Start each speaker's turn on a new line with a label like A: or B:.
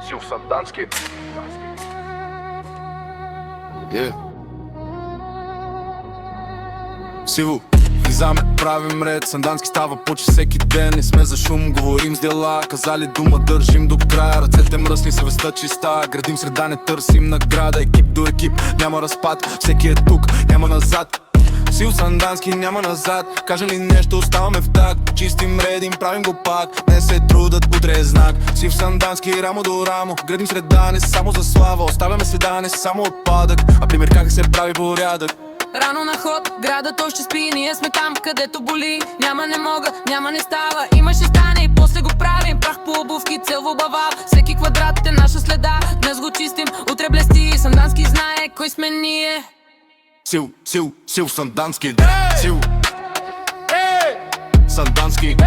A: Сил Сандански.
B: Сиво, влизаме, правим ред. Сандански става почти всеки ден. Не сме за шум, говорим с дела. Казали дума, държим до края. Ръцете мръсни, съвестта чиста. Градим среда, не търсим награда. Екип до екип, няма разпад. Всеки е тук, няма назад. Сил Сандански, няма назад. Кажем ли нещо, оставаме в так. Чистим, редим, правим го пак. Не се трудат, утре е знак. Сил Сандански, рамо до рамо. Градим среда, не само за слава. Оставяме следа, не само отпадък, а пример как се прави порядък.
C: Рано на ход, градът още спи. Ние сме там, където боли. Няма не мога, няма не става. Има ще стане и после го правим. Прах по обувки, цел в обава. Всеки квадрат е наша следа. Днес го чистим, утре блести. Сандански знае кой сме ние.
B: Сил Сандански. Сил Сандански.